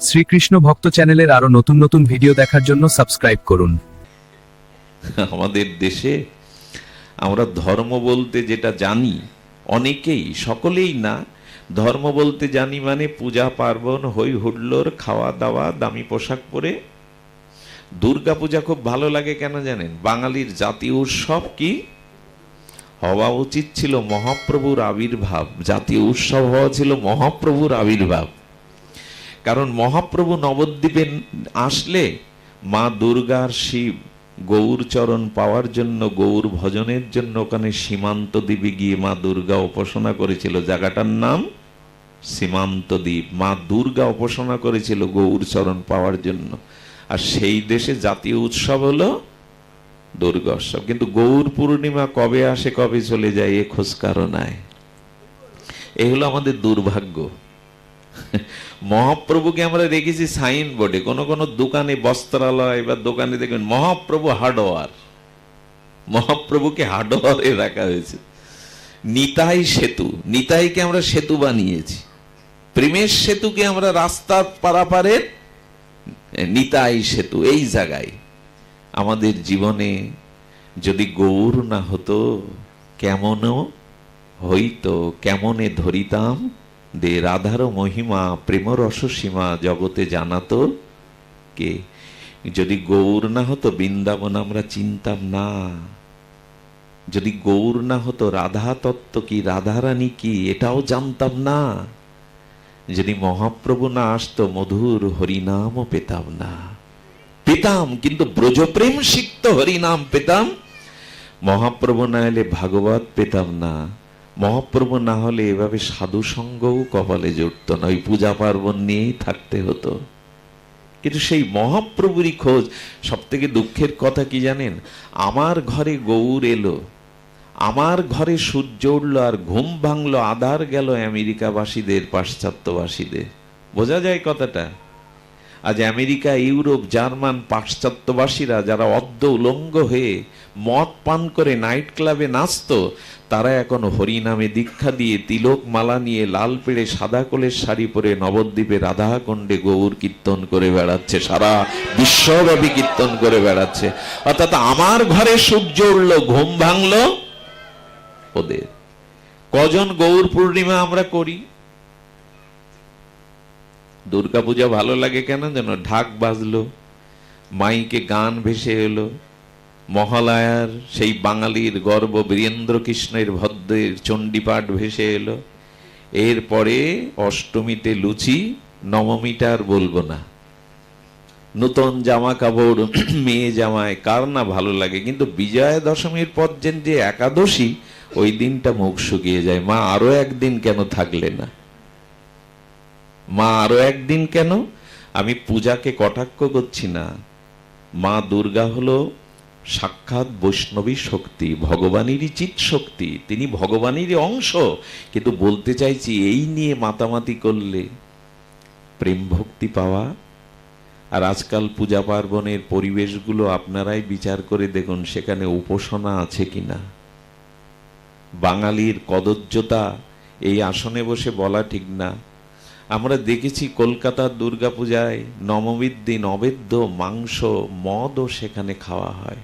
শ্রীকৃষ্ণ ভক্ত চ্যানেলের আরো নতুন নতুন ভিডিও দেখার জন্য সাবস্ক্রাইব করুন। আমাদের দেশে আমরা ধর্ম বলতে যেটা জানি, অনেকেই, সকলেই না, ধর্ম বলতে জানি মানে পূজা পার্বণ, হই হুল্লোড়, খাওয়া দাওয়া, দামি পোশাক পরে। দুর্গা পূজা খুব ভালো লাগে কেন জানেন? বাঙালির জাতীয় উৎসব কি হওয়া উচিত ছিল? মহাপ্রভুর আবির্ভাব। জাতীয় উৎসব হওয়া ছিল মহাপ্রভুর আবির্ভাব। কারণ মহাপ্রভু নবদ্বীপে আসলে মা দুর্গার শিব গৌর চরণ পাওয়ার জন্য, গৌর ভজনের জন্য ওখানে সীমান্ত দ্বীপে গিয়ে মা দুর্গা উপাসনা করেছিল। জায়গাটার নাম সীমান্ত দ্বীপ। মা দুর্গা উপাসনা করেছিল গৌর চরণ পাওয়ার জন্য। আর সেই দেশে জাতীয় উৎসব হলো দুর্গা উৎসব। কিন্তু গৌর পূর্ণিমা কবে আসে কবে চলে যায় এ খোঁজ কারো নাই। এই হলো আমাদের দুর্ভাগ্য। মহাপ্রভুকে আমরা দেখেছি সাইন বোর্ডে, কোন কোন দোকানে, বস্ত্রালয় বা দোকানে দেখবেন মহাপ্রভু হার্ডওয়ার। মহাপ্রভুকে হার্ডওয়ারে রাখা হয়েছে। নিতাই সেতু, নিতাইকে আমরা সেতু বানিয়েছি। প্রেমের সেতুকে আমরা রাস্তা পারাপারের নিতাই সেতু। এই জায়গায় আমাদের জীবনে যদি গৌর না হতো কেমনও হইতো, কেমনে ধরিতাম দে রাধার মহিমা, প্রেম রস সীমা জগতে জানাতো কে। যদি গৌর না হতো বৃন্দাবন আমরা চিনতাম না। যদি গৌর না হতো রাধা তত্ত্ব কি, রাধারানী কি, এটাও জানতাম না। যদি মহাপ্রভু না আসতো মধুর হরিনামও পেতাম না। পেতাম কিন্তু ব্রজপ্রেম সিক্ত হরিনাম পেতাম। মহাপ্রভু না এলে ভাগবত পেতাম না। মহাপ্রভু না হলে এভাবে সাধু সঙ্গও কপালে জুটতো না। ওই পূজা পার্বণ নিয়েই থাকতে হতো। কিন্তু সেই মহাপ্রভুরই খোঁজ। সব থেকে দুঃখের কথা কি জানেন? আমার ঘরে গৌর এলো, আমার ঘরে সূর্য উঠলো, আর ঘুম ভাঙলো, আধার গেল আমেরিকাবাসীদের, পাশ্চাত্যবাসীদের। বোঝা যায় কথাটা? আজ আমেরিকা, ইউরোপ, জার্মান পাশ্চাত্যবাসীরা যারা অর্ধ উলঙ্গ হয়ে মদ পান করে নাইট ক্লাবে নাচতো, তারা এখন হরিনামে দীক্ষা দিয়ে তিলক মালা নিয়ে লাল পেড়ে সাদা কোলের শাড়ি পরে নবদ্বীপে রাধাকুণ্ডে গৌর কীর্তন করে বেড়াচ্ছে। সারা বিশ্বব্যাপী কীর্তন করে বেড়াচ্ছে। অর্থাৎ আমার ঘরে সূর্য উঠলো, ঘুম ভাঙলো ওদের। কজন গৌর পূর্ণিমা আমরা করি? দুর্গাপূজা ভালো লাগে কেন যেন? ঢাক বাজলো, মাইকে গান ভেসে এলো, মহালয়ার সেই বাঙালির গর্ব বীরেন্দ্র কৃষ্ণের ভদ্রের চণ্ডীপাঠ ভেসে এলো। এরপরে অষ্টমীতে লুচি, নবমীটা আর বলবো না। নূতন জামা কাপড়, মেয়ে জামায়, কার না ভালো লাগে? কিন্তু বিজয়া দশমীর পর যে একাদশী, ওই দিনটা মুখ শুকিয়ে যায়। মা আরো একদিন কেন থাকলে না? মা আরো একদিন কেন? আমি পূজাকে কটাক্ষ করছি না। মা দুর্গা হলো সাক্ষাৎ বৈষ্ণবী শক্তি, ভগবানেরই চিৎ শক্তি। তিনি ভগবানেরই অংশ। কিন্তু বলতে চাইছি, এই নিয়ে মাতামাতি করলে প্রেম ভক্তি পাওয়া। আর আজকাল পূজা পার্বণের পরিবেশগুলো আপনারাই বিচার করে দেখুন, সেখানে উপাসনা আছে কিনা। বাঙালির কদর্যতা এই আসনে বসে বলা ঠিক না। আমরা দেখেছি কলকাতার দুর্গাপূজায় নবমীর দিন অবেদ্য মাংস, মদও সেখানে খাওয়া হয়।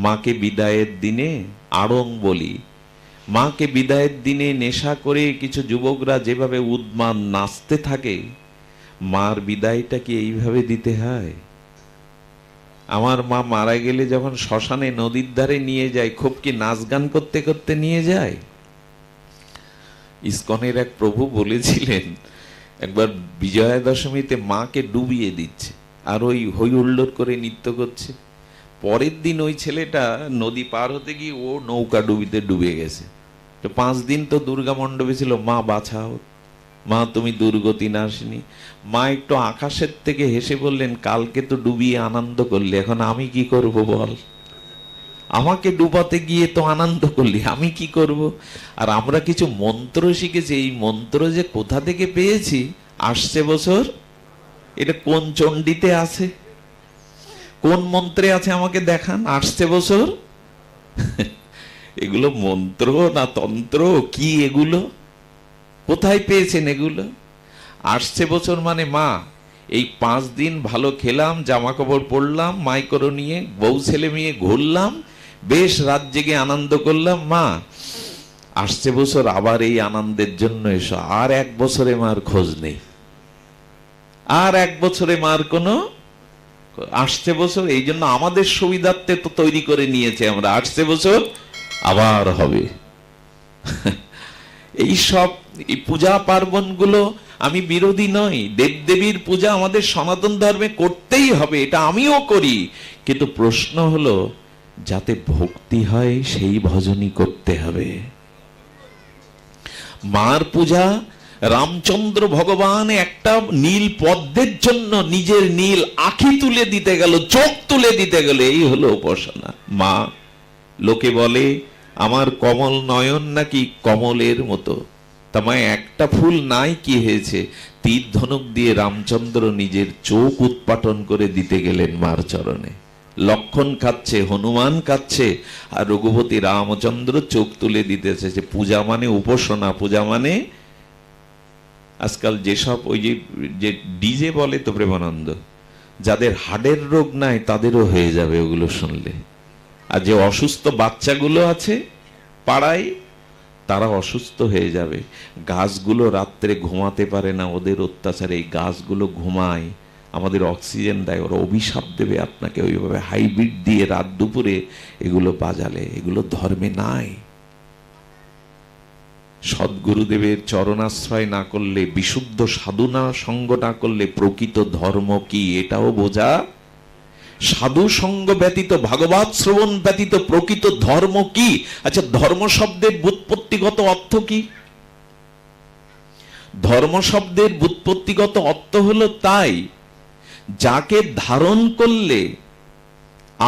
মাকে বিদায়ের দিনে আড়ং বলি, মাকে বিদায়ের দিনে নেশা করে কিছু যুবকরা যেভাবে উন্মাদ নাচতে থাকে, মার বিদায়টা কি এইভাবে দিতে হয়? আমার মা মারা গেলে যখন শ্মশানে নদীর ধারে নিয়ে যায়, খুব কি নাচ গান করতে করতে নিয়ে যায়? ইসকনের এক প্রভু বলেছিলেন একবার বিজয়া দশমীতে মাকে ডুবিয়ে দিচ্ছে, আর ওই হই হুল্লোড় করে নৃত্য করছে। পরের দিন ওই ছেলেটা নদী পার হতে গিয়ে ও নৌকা ডুবিতে ডুবে গেছে। তো 5 দিন তো দুর্গা মণ্ডপে ছিল, মা বাঁচাও, মা তুমি দুর্গতি নাশিনী। মা একটু আকাশের থেকে হেসে বললেন, কালকে তো ডুবিয়ে আনন্দ করলে, এখন আমি কি করব বল? আমাকে ডুবাতে গিয়ে তো আনন্দ করলি, আমি কি করব? আর আমরা কিছু মন্ত্র শিখেছি, এই মন্ত্র যে কোথা থেকে পেয়েছি, আসছে বছর এটা কোন চণ্ডীতে আছে, কোন মন্ত্রে আছে আমাকে দেখান। আসছে বছর এগুলো মন্ত্র না তন্ত্র কি? এগুলো কোথায় পেয়েছেন এগুলো? আসছে বছর মানে মা এই 5 দিন ভালো খেলাম, জামা কাপড় পরলাম, মাইক্রো নিয়ে বউ ছেলে মেয়ে ঘুরলাম, বেশ রাত জেগে আনন্দ করলাম, মা আসছে বছর আবার এই আনন্দের জন্য এসো। আর 1 বছরে মার খোঁজ নেই, আর 1 বছরে মার কোনো আসছে বছর। এই জন্য আমাদের সুবিধার্থে তো তৈরি করে নিয়েছে আমরা, আসছে বছর আবার হবে। এই সব এই পূজা পার্বণ গুলো আমি বিরোধী নই, দেবদেবীর পূজা আমাদের সনাতন ধর্মে করতেই হবে, এটা আমিও করি, কিন্তু প্রশ্ন হলো যাতে ভক্তি হয় সেই ভজনই করতে হবে। মার পূজা, রামচন্দ্র ভগবান একটা নীল পদ্মের জন্য নিজের নীল আঁখি তুলে দিতে গেল, চোখ তুলে দিতে গেল, এই হলো উপাসনা। মা, লোকে বলে আমার কমল নয়ন নাকি কমলের মতো, তামায় একটা ফুল নাই কি হয়েছে, তীর ধনুক দিয়ে রামচন্দ্র নিজের চোখ উৎপাটন করে দিতে গেলেন মার চরণে। লক্ষণ কাচ্ছে, হনুমান কাচ্ছে, আর রঘুপতি রামচন্দ্র চোখ তুলে দিতেছে। যে পূজা মানে উপাসনা, পূজা মানে আজকাল যেসব ওই যে ডিজে বলে তো প্রেমানন্দ, যাদের হার্টের রোগ নাই তাদেরও হয়ে যাবে ওগুলো শুনলে। আর যে অসুস্থ বাচ্চাগুলো আছে পাড়ায়, তারা অসুস্থ হয়ে যাবে। গাছগুলো রাত্রে ঘুমাতে পারে না, ওদের অত্যাচারে এই গাছগুলো ঘুমায়, আমাদের অক্সিজেন দেয়, ওরা অভিশাপ দেবে আপনাকে ওইভাবে হাইব্রিড দিয়ে রাত দুপুরে এগুলো বাজালে। এগুলো ধর্মে নাই। সদ্গুরুদেবের চরণাশ্রয় না করলে, বিশুদ্ধ সাধনা সঙ্গ না করলে প্রকৃত ধর্ম কি এটাও বোঝা। সাধু সঙ্গ ব্যতীত, ভাগবত শ্রবণ ব্যতীত প্রকৃত ধর্ম কি? আচ্ছা, ধর্ম শব্দের ব্যুৎপত্তিগত অর্থ কি? ধর্ম শব্দের ব্যুৎপত্তিগত অর্থ হলো তাই যাকে ধারণ করলে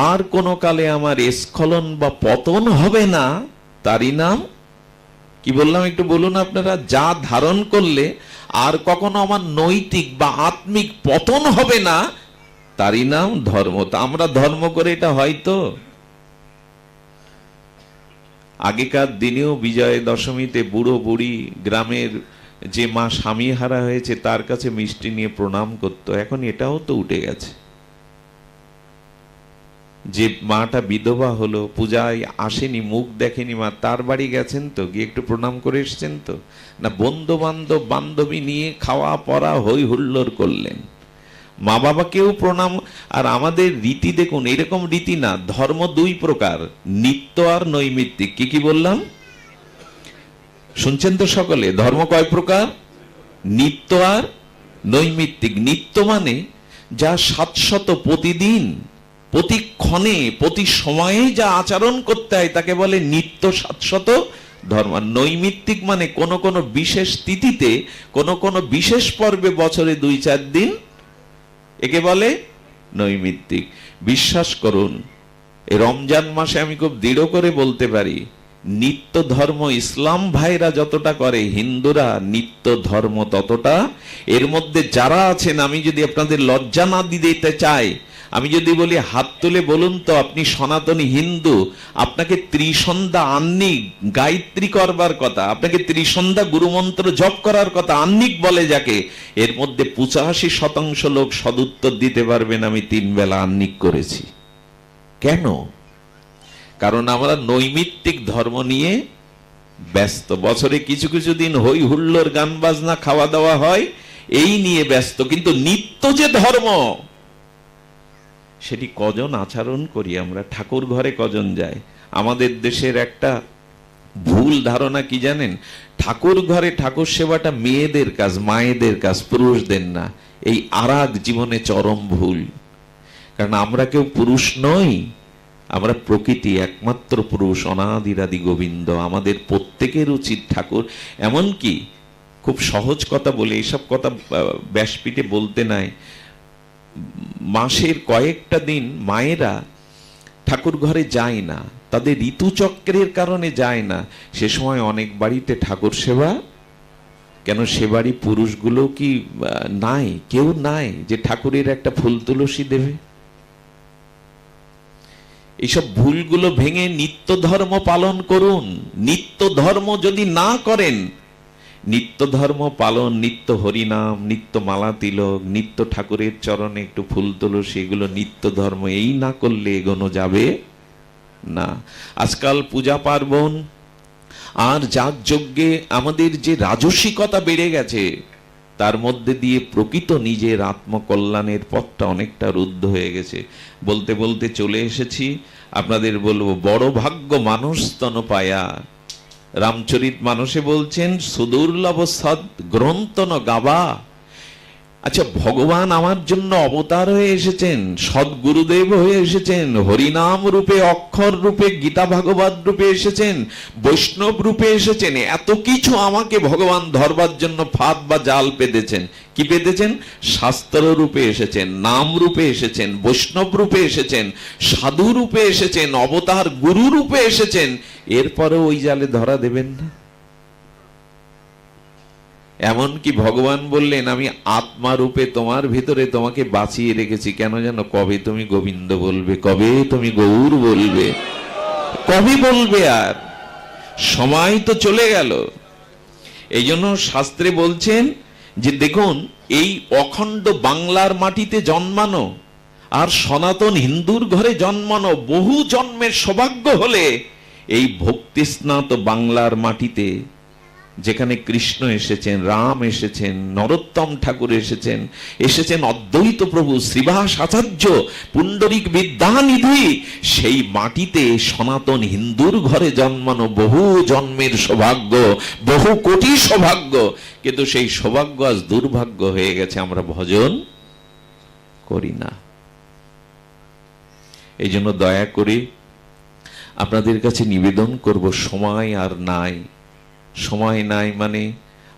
আর কোনো কালে আমার স্খলন বা পতন হবে না, তারই নাম কি বললাম একটু বলুন আপনারা। যা ধারণ করলে আর কখনো আমার নৈতিক বা আত্মিক পতন হবে না, তারই নাম ধর্ম। তা আমরা ধর্ম করে এটা হয়তো আগেকার দিনেও বিজয় দশমীতে বুড়ো বুড়ি গ্রামের যে মা স্বামী হারা হয়েছে তার কাছে মিষ্টি নিয়ে প্রণাম করতো। এখন এটাও তো উঠে গেছে। যে মাটা বিধবা হলো, পূজায় আসেনি, মুখ দেখেনি মা, তার বাড়ি গেছেন তো, গিয়ে একটু প্রণাম করে এসছেন তো না? বন্ধু বান্ধব বান্ধবী নিয়ে খাওয়া পড়া হই হুল্লোড় করলেন, মা বাবাকেও প্রণাম। আর আমাদের রীতি দেখুন, এরকম রীতি না। ধর্ম 2 প্রকার, নিত্য আর নৈমিত্তিক। কি কি বললাম শুনছেন তো সকলে? ধর্ম কয় প্রকার? নিত্য আর নৈমিত্তিক। নিত্য মানে যা শাশ্বত, প্রতিদিন প্রতিক্ষণে প্রতি সময়ে যা আচরণ করতে হয় তাকে বলে নিত্য শাশ্বত ধর্ম। নৈমিত্তিক মানে কোন কোন বিশেষ তিথিতে, কোন কোন বিশেষ পর্বে বছরে 2-4 দিন, একে বলে নৈমিত্তিক। বিশ্বাস করুন, এই রমজান মাসে আমি খুব দৃঢ় করে বলতে পারি, নিত্য ধর্ম ইসলাম ভাইরা যতটা করে, হিন্দুরা নিত্য ধর্ম ততটা। এর মধ্যে যারা আছেন, আমি যদি আপনাদের লজ্জা না দিতে চাই, আমি যদি বলি হাত তুলে বলুন তো আপনি সনাতনী হিন্দু, আপনাকে ত্রিসন্ধ্যা আহ্নিক গায়ত্রী করবার কথা, আপনাকে ত্রিসন্ধ্যা গুরুমন্ত্র জপ করার কথা, আহ্নিক বলে যাকে, এর মধ্যে 85% লোক সদুত্তর দিতে পারবেন আমি 3 বেলা আহ্নিক করেছি। কেন? কারণ আমরা নৈমিত্তিক ধর্ম নিয়ে ব্যস্ত। বছরে কিছু কিছু দিন হই হুল্লোড়, গান বাজনা, খাওয়া দাওয়া হয়, এই নিয়ে ব্যস্ত। কিন্তু নিত্য যে ধর্ম, সেটি কজন আচরণ করি আমরা? ঠাকুর ঘরে কজন যায়? আমাদের দেশের একটা ভুল ধারণা কি জানেন? ঠাকুর ঘরে ঠাকুর সেবাটা মেয়েদের কাজ, মায়েদের কাজ, পুরুষদের না। এই আরাগ জীবনে চরম ভুল। কারণ আমরা কেউ পুরুষ নই, আমরা প্রকৃতি, একমাত্র পুরুষ, অনাদিরাদি গোবিন্দ। আমাদের প্রত্যেকের উচিত ঠাকুর, এমনকি খুব সহজ কথা বলে, এইসব কথা ব্যাসপীঠে বলতে নাই, মাসের কয়েকটা দিন মায়েরা ঠাকুর ঘরে যায় না, তাদের ঋতুচক্রের কারণে যায় না। সে সময় অনেক বাড়িতে ঠাকুর সেবা, কেন সে বাড়ি পুরুষগুলো কি নাই? কেউ নাই যে ঠাকুরের একটা ফুল তুলসী দেবে। এইসব ভুলগুলো ভেঙে নিত্য ধর্ম পালন করুন। নিত্য ধর্ম যদি না করেন, নিত্য ধর্ম পালন, নিত্য হরিনাম, নিত্য মালা তিলক, নিত্য ঠাকুরের চরণে একটু ফুল তুলসী, এগুলো নিত্য ধর্ম। এই না করলে এগোনো যাবে না। আজকাল পূজা পার্বণ আর যাগযজ্ঞে আমাদের যে রাজসিকতা বেড়ে গেছে, তার মধ্যে দিয়ে প্রকৃত নিজের আত্মকল্যাণের পথটা অনেকটা রুদ্ধ হয়ে গেছে। বলতে বলতে চলে এসেছি, আপনাদের বলবো, বড় ভাগ্য মানুষ স্তন পায়া। রামচরিত মানসে বলছেন, সুদুর্লভ সদ গ্রন্থ ন গাবা। আচ্ছা, ভগবান আমার জন্য অবতার হয়ে এসেছেন, সদ্গুরুদেব হয়ে এসেছেন, হরিনাম রূপে, অক্ষর রূপে, গীতা ভাগবত রূপে এসেছেন, বৈষ্ণব রূপে এসেছেন। এত কিছু আমাকে ভগবান ধরবার জন্য ফাঁদ বা জাল পেতেছেন। কি পেতেছেন? শাস্ত্র রূপে এসেছেন, নাম রূপে এসেছেন, বৈষ্ণব রূপে এসেছেন, সাধু রূপে এসেছেন, অবতার গুরু রূপে এসেছেন। এরপরে ওই জালে ধরা দেবেন না? এমনকি ভগবান বললেন, আমি আত্মা রূপে তোমার ভিতরে তোমাকে বাঁচিয়ে রেখেছি। কেন জানো? কবে তুমি গোবিন্দ বলবে, কবে তুমি গৌর বলবে, কবে বলবে? আর সময় তো চলে গেল। এই জন্য শাস্ত্রে বলছেন যে দেখুন, এই অখণ্ড বাংলার মাটিতে জন্মানো আর সনাতন হিন্দুর ঘরে জন্মানো বহু জন্মের সৌভাগ্য হলে এই ভক্তিস্নাত বাংলার মাটিতে, যেখানে কৃষ্ণ এসেছেন, রাম এসেছেন, নরোত্তম ঠাকুর এসেছেন, এসেছেন অদ্বৈত প্রভু, শ্রীবাস আচার্য, পুণ্ডরিক বিদ্যানিধি, সেই মাটিতে সনাতন হিন্দুর ঘরে জন্মানো বহু জন্মের সৌভাগ্য, বহু কোটি সৌভাগ্য। কিন্তু সেই সৌভাগ্য আজ দুর্ভাগ্য হয়ে গেছে, আমরা ভজন করি না। এই জন্য দয়া করে আপনাদের কাছে নিবেদন করব, সময় আর নাই। সময় নাই মানে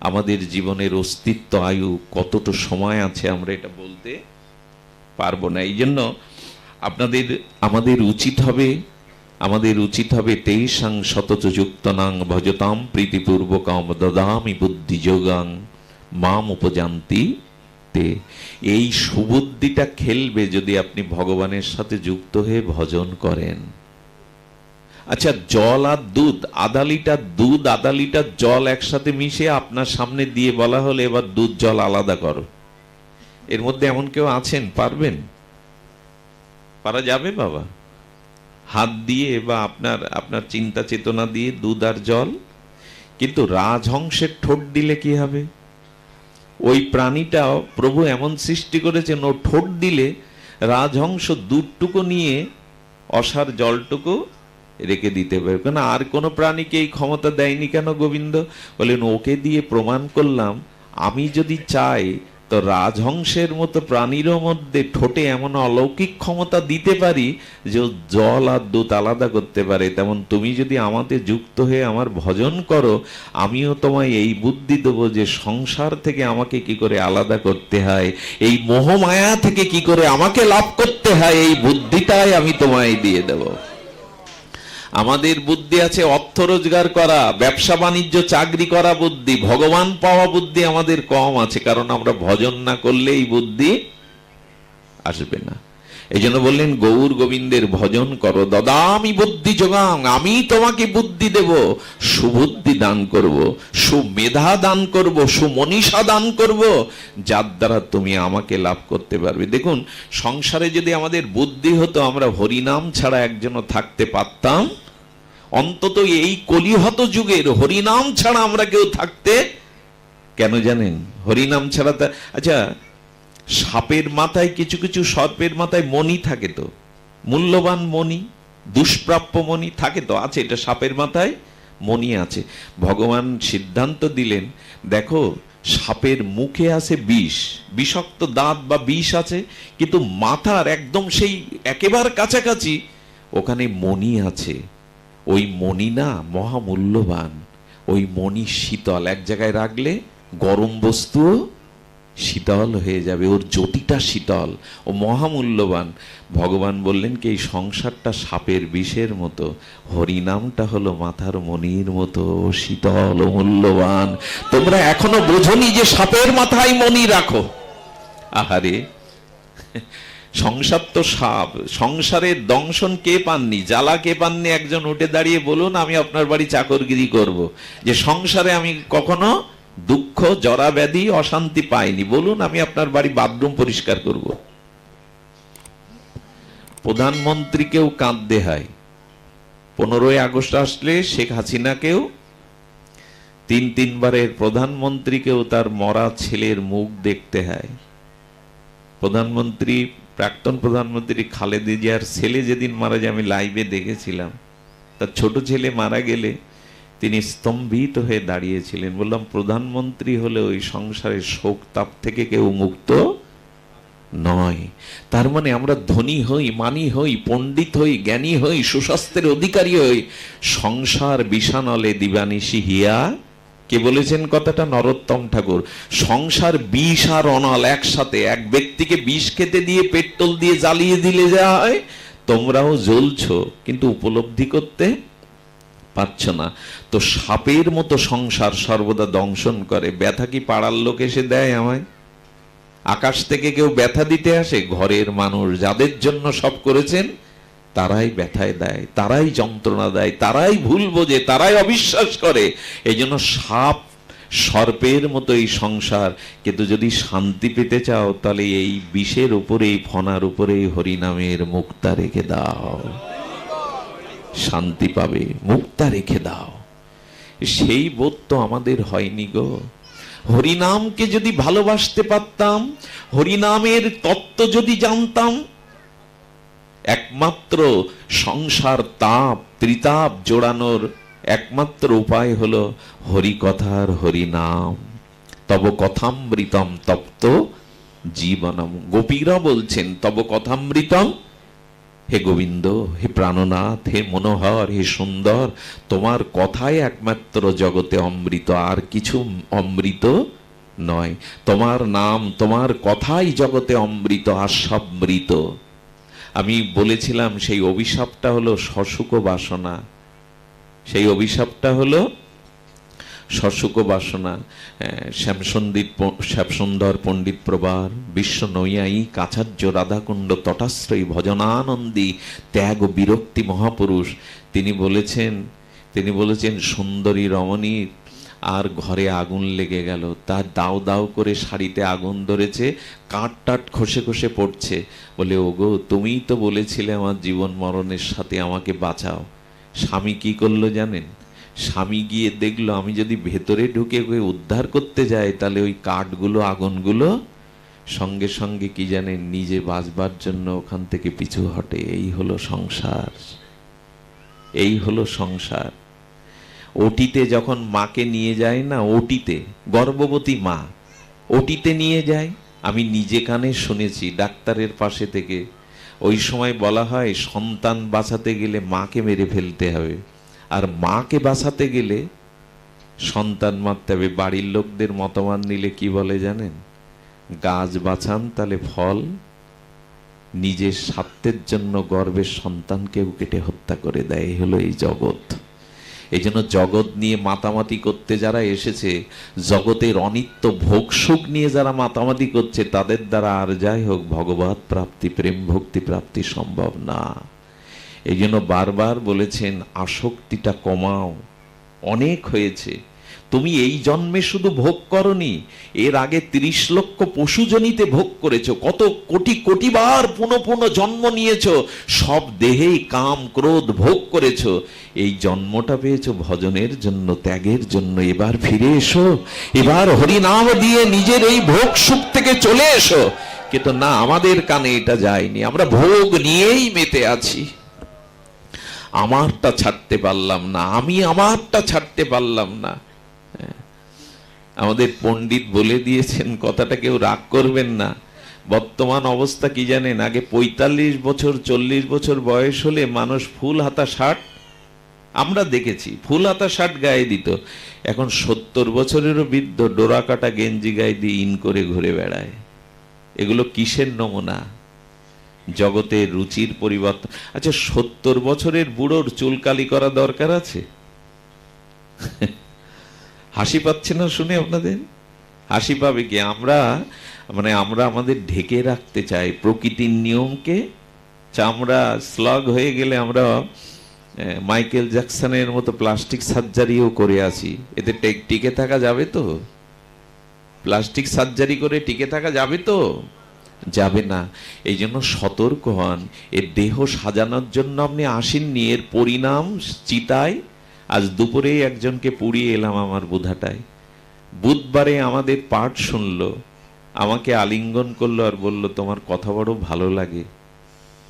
আমাদের জীবনের অস্তিত্ব, আয়ু কতটা সময় আছে আমরা এটা বলতে পারবো না। এই জন্য আমাদের উচিত হবে তেইশাং শতচ যুক্তনাং ভজতাম প্রীতিপূর্বকম দদামি বুদ্ধি যোগাং মাম উপজান্তি তে। এই সুবুদ্ধিটা খেলবে যদি আপনি ভগবানের সাথে যুক্ত হয়ে ভজন করেন। আচ্ছা, জল আর দুধ, আধা লিটার দুধ, আধা লিটার জল একসাথে মিশিয়ে আপনার সামনে দিয়ে বলা হলে এবার দুধ জল আলাদা করো, এর মধ্যে এমন কেউ আছেন? পারবেন? পারা যাবে বাবা? হাত দিয়ে বা আপনার চিন্তা চেতনা দিয়ে দুধ আর জল। কিন্তু রাজহংসের ঠোঁট দিলে কি হবে? ওই প্রাণীটাও প্রভু এমন সৃষ্টি করেছেন, ও ঠোঁট দিলে রাজহংস দুধটুকু নিয়ে অসার জলটুকু রেখে দিতে পারে। কেন আর কোনো প্রাণীকে এই ক্ষমতা দেয়নি কেন গোবিন্দ? বলেন, ওকে দিয়ে প্রমাণ করলাম আমি যদি চাই তো রাজহংসের মতো প্রাণীরও মধ্যে ঠোঁটে এমন অলৌকিক ক্ষমতা দিতে পারি যে জল আর দুধ আলাদা করতে পারে। তেমন তুমি যদি আমাতে যুক্ত হয়ে আমার ভজন করো, আমিও তোমায় এই বুদ্ধি দেবো যে সংসার থেকে আমাকে কি করে আলাদা করতে হয়, এই মোহমায়া থেকে কি করে আমাকে লাভ করতে হয়, এই বুদ্ধিটাই আমি তোমায় দিয়ে দেবো। আমাদের বুদ্ধি আছে অর্থ রোজগার করা, ব্যবসা বাণিজ্য, চাকরি করা বুদ্ধি। ভগবান পাওয়া বুদ্ধি আমাদের কম আছে, কারণ আমরা ভজন না করলে এই বুদ্ধি আসবে না। এই জন্য বললেন, গৌর গোবিন্দের ভজন করো, দদামি বুদ্ধি যোগাং, আমি তোমাকে বুদ্ধি দেব, সুবুদ্ধি দান করব, সুমেধা দান করব, সুমনীষা দান করব, যার দ্বারা তুমি আমাকে লাভ করতে পারবে। দেখুন, সংসারে যদি আমাদের বুদ্ধি হতো, আমরা হরিনাম ছাড়া একজনও থাকতে পারতাম? অন্তত এই কলিহত যুগের হরিনাম ছাড়া আমরা কেউ থাকতে কেন জানেন? হরিনাম ছাড়া আচ্ছা, সাপের মাথায়, কিছু কিছু সর্পের মাথায় মণি থাকে, তো মূল্যবান মণি, দুষ্প্রাপ্য মণি থাকে, তো আছে, এটা সাপের মাথায় মণি আছে। ভগবান সিদ্ধান্ত দিলেন, দেখো সাপের মুখে আছে বিষ, বিষাক্ত দাঁত বা বিষ আছে, কিন্তু মাথার একদম সেই একেবারে কাছাকাছি ওখানে মণি আছে। ওই মণি না মহামূল্যবান, ওই মণি শীতল, এক জায়গায় রাখলে গরম বস্তু শীতল হয়ে যাবে, ওর জ্যোতিটা শীতল, ও মহামূল্যবান। ভগবান বললেন কি, এই সংসারটা সাপের বিষের মতো, হরিনামটা হলো মাথার মণির মতো শীতল ও মূল্যবান। তোমরা এখনো বোঝনি যে সাপের মাথায় মণি রাখো। আহারে, সংসার তো সাপ, সংসারের দংশন কে পাননি, জ্বালা কে পাননি? একজন উঠে দাঁড়িয়ে বলুন, আমি আপনার বাড়ি চাকরগিরি করব, যে সংসারে আমি কখনো দুঃখ, জরা ব্যাধি, অশান্তি পায়নি? বলুন, আমি আপনার বাড়ি বাথরুম পরিষ্কার করব। প্রধানমন্ত্রীকেও কাঁদতে হয়। 15ই আগস্ট আসলে শেখ হাসিনাকেও, তিনবারের প্রধানমন্ত্রীকেও তার মরা ছেলের মুখ দেখতে হয়। প্রধানমন্ত্রী, প্রাক্তন প্রধানমন্ত্রী খালেদা জিয়ার ছেলে যেদিন মারা যায়, আমি লাইভে দেখেছিলাম, তার ছোট ছেলে মারা গেলে তিনি স্তম্ভিত হয়ে দাঁড়িয়েছিলেন। বললাম, প্রধানমন্ত্রী হলে ওই সংসারের শোক তাপ থেকে কেউ মুক্ত নয়। তার মানে আমরা ধনী হই, মানি হই, পণ্ডিত হই, জ্ঞানী হই, সুস্বাস্থ্যের অধিকারী হই, সংসার বিষানলে দিবানিশি হিয়া। কে বলেছেন কথাটা? নরোত্তম ঠাকুর। সংসার বিষ আর অনল একসাথে। এক ব্যক্তিকে বিষ খেতে দিয়ে পেট্রোল দিয়ে জ্বালিয়ে দিলে যা হয়, তোমরাও জ্বলছো, কিন্তু উপলব্ধি করতে পারছ না। তো সাপের মতো সংসার সর্বদা দংশন করে। ব্যথা কি পাড়ার লোক এসে দেয় আমায়? আকাশ থেকে কেউ ব্যথা দিতে আসে? ঘরের মানুষ যাদের জন্য সব করেছেন, তারাই ব্যথায় দেয়, তারাই যন্ত্রণা দেয়, তারাই ভুল বোঝে, তারাই অবিশ্বাস করে। এই জন্য সাপ সর্পের মতো এই সংসার। কিন্তু যদি শান্তি পেতে চাও, তাহলে এই বিষের উপরে, এই ফনার উপরে হরিনামের মুক্তা রেখে দাও, শান্তি পাবে। মুক্তা রেখে দাও। সেই বোধ তো আমাদের হয়নি গো। হরিনামকে যদি ভালোবাসতে পারতাম, হরিনামের তত্ত্ব যদি জানতাম, একমাত্র সংসার তাপ ত্রিতাপ জোড়ানোর একমাত্র উপায় হলো হরিকথার হরিনাম। তব কথামৃতম তপ্ত জীবনম। গোপীরা বলছেন, তব কথামৃতম, হে গোবিন্দ, হে প্রাণনাথ, হে মনোহর, হে সুন্দর, তোমার কথাই একমাত্র জগতে অমৃত, আর কিছু অমৃত নয়। তোমার নাম, তোমার কথাই জগতে অমৃত, আর সব মৃত। আমি বলেছিলাম সেই অভিশাপটা হলো সসুখ বাসনা। সেই অভিশাপটা হলো সসুখ বাসনা। শ্যামসুন্দর পণ্ডিত প্রবার, বিশ্ব নৈয়ায়ী কাচার্য রাধাকুণ্ড তটাশ্রয়ী ভজনানন্দী ত্যাগ ও বিরক্তি মহাপুরুষ, তিনি বলেছেন সুন্দরী রমণীর আর ঘরে আগুন লেগে গেল। তার দাও দাও করে শাড়িতে আগুন ধরেছে, কাঠ টাট খসে খসে পড়ছে। বলে, ওগো, তুমিই তো বলেছিলে আমার জীবন মরণের সাথে আমাকে বাঁচাও। স্বামী কি করলো জানেন? স্বামী গিয়ে দেখলো, আমি যদি ভেতরে ঢুকে উদ্ধার করতে যাই, তাহলে ওই কাঠগুলো, আগুনগুলো সঙ্গে সঙ্গে কি জানেন, নিজে বাঁচবার জন্য ওখান থেকে পিছু হটে। এই হলো সংসার, এই হলো সংসার। ওটিতে যখন মাকে নিয়ে যায় না, ওটিতে, গর্ভবতী মা ওটিতে নিয়ে যায়, আমি নিজে কানে শুনেছি ডাক্তারের পাশে থেকে। ওই সময় বলা হয়, সন্তান বাঁচাতে গেলে মাকে মেরে ফেলতে হবে, আর মাকে বাঁচাতে গেলে সন্তান মারতে হবে। বাড়ির লোকদের মতামত নিলে কি বলে জানেন? গাছ বাঁচান তাহলে ফল, নিজের স্বার্থের জন্য গর্ভের সন্তানকেও কেটে হত্যা করে দেয়। এই হলো এই জগৎ। এই জন্য জগৎ নিয়ে মাতামাতি করতে যারা এসেছে, জগতের অনিত্য ভোগ সুখ নিয়ে যারা মাতামাতি করছে, তাদের দ্বারা আর যাই হোক ভগবত প্রাপ্তি, প্রেম ভক্তি প্রাপ্তি সম্ভব না। এই জন্য বারবার বলেছেন, আসক্তিটা কমাও, অনেক হয়েছে। তুমি এই জন্মে শুধু ভোগ করনি, এর আগে 30 লক্ষ পশুজনিতে ভোগ করেছো, কত কোটি কোটি বার পুনঃ পুনঃ জন্ম নিয়েছো, সব দেহেই কাম ক্রোধ ভোগ করেছো। এই জন্মটা পেয়েছো ভজনের জন্য, ত্যাগের জন্য। এবার ফিরে এসো, এবার হরিনাম দিয়ে নিজের এই ভোগ সুখ থেকে চলে এসো। কিন্তু না, আমাদের কানে এটা যায়নি, আমরা ভোগ নিয়েই মেতে আছি। আমারটা ছাড়তে পারলাম না, আমি আমারটা ছাড়তে পারলাম না। আমাদের পণ্ডিত বলে দিয়েছেন, কথাটা কেউ রাগ করবেন না। বর্তমান অবস্থা কি জানেন? আগে 45 বছর 40 বছর বয়স হলে মানুষ ফুল হাতা শার্ট, আমরা দেখেছি ফুল হাতা শার্ট গায়ে দিত। এখন 70 বছরেরও বৃদ্ধ ডোরা কাটা গেঞ্জি গায়ে দিয়ে ইন করে ঘুরে বেড়ায়। এগুলো কিসের নমুনা? জগতের রুচির পরিবর্তন। আচ্ছা, 70 বছরের বুড়োর চুলকালি করা দরকার আছে? হাসি পাচ্ছে না শুনে আপনাদের? হাসি পাবে কি? আমরা আমাদের ঢেকে রাখতে চাই প্রকৃতির নিয়মকে। চামড়া স্লগ হয়ে গেলে আমরা মাইকেল জ্যাকসনের মতো প্লাস্টিক সার্জারিও করে আছি। এতে টিকে থাকা যাবে তো? প্লাস্টিক সার্জারি করে টিকে থাকা যাবে তো? যাবে না। এই জন্য সতর্ক হন। এর দেহ সাজানোর জন্য আপনি আসেননি, এর পরিণাম চিতায়। আজ দুপুরে একজনকে পুড়িয়ে এলাম আমার বুধাটায়। বুধবারে আমাদের পাঠ শুনলো, আমাকে আলিঙ্গন করলো আর বলল, তোমার কথা বড় ভালো লাগে,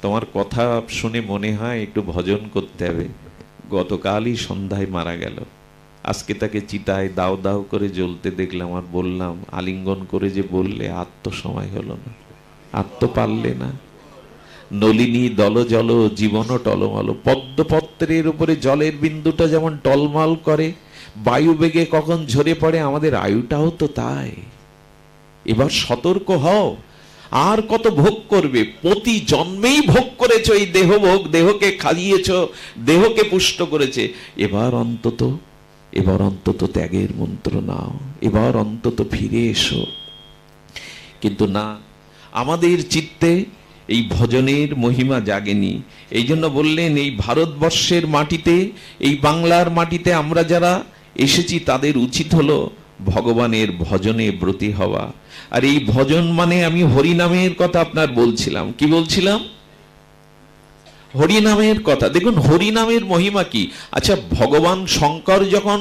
তোমার কথা শুনে মনে হয় একটু ভজন করতে হবে। গতকালই সন্ধ্যায় মারা গেল। আজকে তাকে চিতায় দাও দাও করে জ্বলতে দেখলাম, আর বললাম, আলিঙ্গন করে যে বললে, আর তো সময় হলো না, আর তো পারলে না। নলিনী দল জল জীবন টলমল। পদ্মপত্রের উপরে জলের বিন্দুটা যেমন টলমল করে, বায়ু বেগে কখন ঝরে পড়ে, আমাদের আয়ুটাও তো তাই। এবার সতর্ক হও। আর কত ভোগ করবে? প্রতি জন্মেই ভোগ করেছ এই দেহ ভোগ, দেহকে খাইয়েছ, দেহকে পুষ্ট করেছে। এবার অন্তত ত্যাগের মন্ত্র নাও, এবার অন্তত ফিরে এসো। কিন্তু না, আমাদের চিত্তে এই ভজনের মহিমা জাগেনি। এই জন্য বললেন, এই ভারতবর্ষের মাটিতে, এই বাংলার মাটিতে আমরা যারা এসেছি তাদের উচিত হলো ভগবানের ভজনে ব্রতী হওয়া। আর এই ভজন মানে আমি হরিনামের কথা আপনার বলছিলাম। কি বলছিলাম? হরিনামের কথা। দেখুন হরিনামের মহিমা কি। আচ্ছা, ভগবান শঙ্কর যখন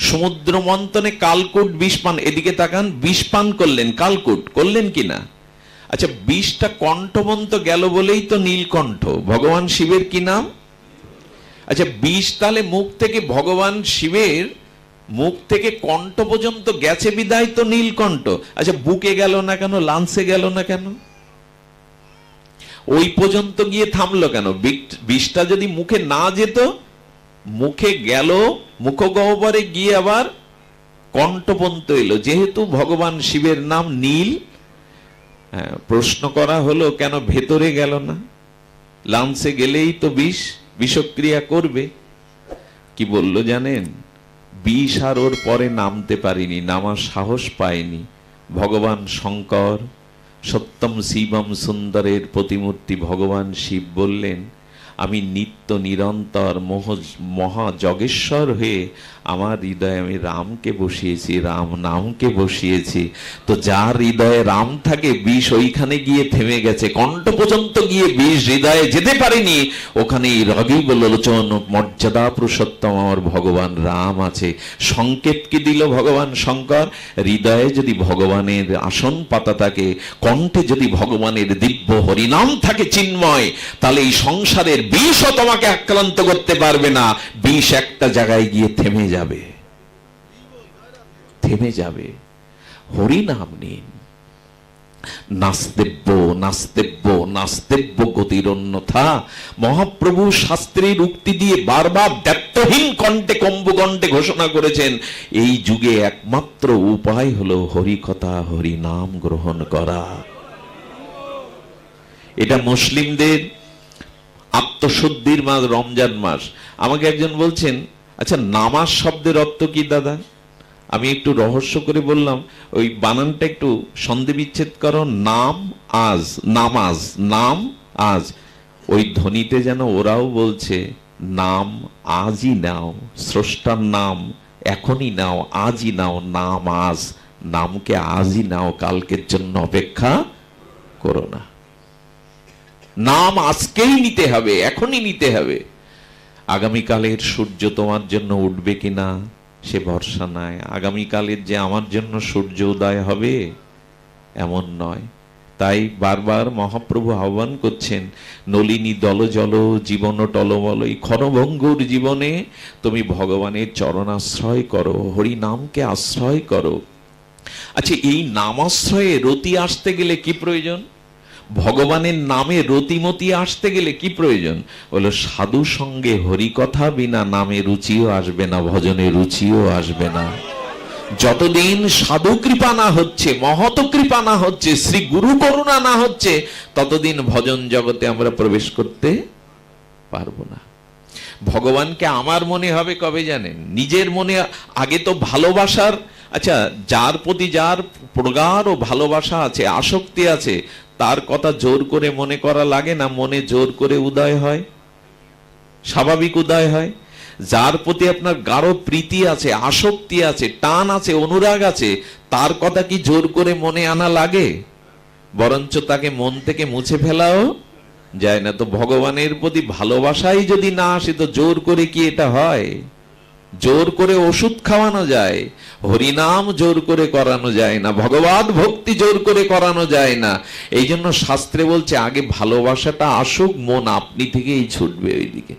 সমুদ্র মন্থনে কালকূট বিষ পান, এদিকে তাকান, বিষ পান করলেন, কালকূট করলেন কিনা? আচ্ছা, বিষটা কণ্ঠবন্ত গেল বলেই তো নীলকণ্ঠ। ভগবান শিবের কি নাম? আচ্ছা, বিষ তাহলে মুখ থেকে, ভগবান শিবের মুখ থেকে কণ্ঠ পর্যন্ত গেছে বিদায় তো নীলকণ্ঠ। আচ্ছা, বুকে গেল না কেন? লাঞ্চে গেল না কেন? ওই পর্যন্ত গিয়ে থামলো কেন? বিষটা যদি মুখে না যেত, মুখে গেল, মুখগহ্বরে গিয়ে আবার কণ্ঠ পর্যন্ত এলো। যেহেতু ভগবান শিবের নাম নীল, হ্যাঁ, প্রশ্ন করা হলো কেন ভেতরে গেল না? লাঞ্চে গেলেই তো বিষক্রিয়া করবে। কি বলল জানেন? বিষ আর ওর পরে নামতে পারিনি, নামার সাহস পায়নি। ভগবান শঙ্কর, সত্যম শিবম সুন্দরের প্রতিমূর্তি ভগবান শিব বললেন, আমি নিত্য নিরন্তর মহাযজ্ঞেশ্বর হয়ে আমার হৃদয়ে আমি রামকে বসিয়েছি, রাম নামকে বসিয়েছি। তো যার হৃদয়ে রাম থাকে, বিষ ওইখানে গিয়ে থেমে গেছে, কণ্ঠ পর্যন্ত গিয়ে বিষ হৃদয়ে যেতে পারেনি। ওখানেই রগিব লোচন মর্যাদা পুরুষোত্তম আমার ভগবান রাম আছে। সংকেত কি দিল ভগবান শঙ্কর? হৃদয়ে যদি ভগবানের আসন পাতা থাকে, কণ্ঠে যদি ভগবানের দিব্য হরিনাম থাকে চিন্ময়, তাহলে এই সংসারের বিষও তোমাকে আক্রান্ত করতে পারবে না। বিষ একটা জায়গায় গিয়ে থেমে যাবে, থেমে যাবে। হরিনাম নিন। নাস্তেব্য নাস্তেব্য নাস্তেব্য গতির অন্যথা। মহাপ্রভু শাস্ত্রের উক্তি দিয়ে বারবার দ্ব্যর্থহীন কণ্ঠে কম্বকণ্ঠে ঘোষণা করেছেন, এই যুগে একমাত্র উপায় হলো হরিকথা, হরিনাম গ্রহণ করা। এটা মুসলিমদের আত্মশুদ্ধির মাস, রমজান মাস। আমাকে একজন বলছেন, আচ্ছা নামাজ শব্দের অর্থ কি দাদা? আমি একটু রহস্য করে বললাম, ওই বানানটা একটু সন্ধি বিচ্ছেদ করো, নাম আজ, নামাজ, নাম আজ। ওই ধ্বনিতে যেন ওরাও বলছে, নাম আজই নাও, স্রষ্টার নাম এখনই নাও, আজই নাও, নাম আজ, নামকে আজই নাও, কালকের জন্য অপেক্ষা করো না। নাম আজকেই নিতে হবে, এখনই নিতে হবে। আগামীকালের সূর্য তোমার জন্য উঠবে কিনা সে ভরসা নাই। আগামীকালের যে আমার জন্য সূর্য উদয় হবে এমন নয়। তাই বারবার মহাপ্রভু আহ্বান করছেন, নলিনী দল জল জীবন টলমল। এই ক্ষণভঙ্গুর জীবনে তুমি ভগবানের চরণাশ্রয় করো, হরি নামকে আশ্রয় করো। আচ্ছা, এই নামাশ্রয়ে রতি আসতে গেলে কি প্রয়োজন? ভগবানের নামে রতিমতি আসতে গেলে কি প্রয়োজন? বলো, সাধু সঙ্গে হরিকথা বিনা নামে রুচিও আসবে না, ভজনে রুচিও আসবে না। যতদিন সাধু কৃপা না হচ্ছে, মহত কৃপা না হচ্ছে, শ্রী গুরু করুণা না হচ্ছে, ততদিন ভজন জগতে আমরা প্রবেশ করতে পারবো না। ভগবানকে আমার মনে হবে কবে জানেন? নিজের মনে। আগে তো ভালোবাসার, আচ্ছা যার প্রতি যার প্রগাঢ় ভালোবাসা আছে, আসক্তি আছে, তার কথা জোর করে মনে করা লাগে না, মনে জোর করে উদয় হয়, স্বাভাবিক উদয় হয়। যার প্রতি আপনার গাঢ় প্রীতি আছে, আসক্তি আছে, টান আছে, অনুরাগ আছে, তার কথা কি জোর করে মনে আনা লাগে? বরঞ্চ তাকে মন থেকে মুছে ফেলাও যায় না। তো ভগবানের প্রতি ভালোবাসাই যদি না আসে, তো জোর করে কি এটা হয়? জোর করে ওষুধ খাওয়ানো যায়, হরিনাম জোর করে করানো যায় না, ভগবত ভক্তি জোর করে করানো যায় না। এই জন্য শাস্ত্রে বলছে আগে ভালোবাসাটা আসুক, মন আপনি থেকেই ছুটবে ওইদিকে।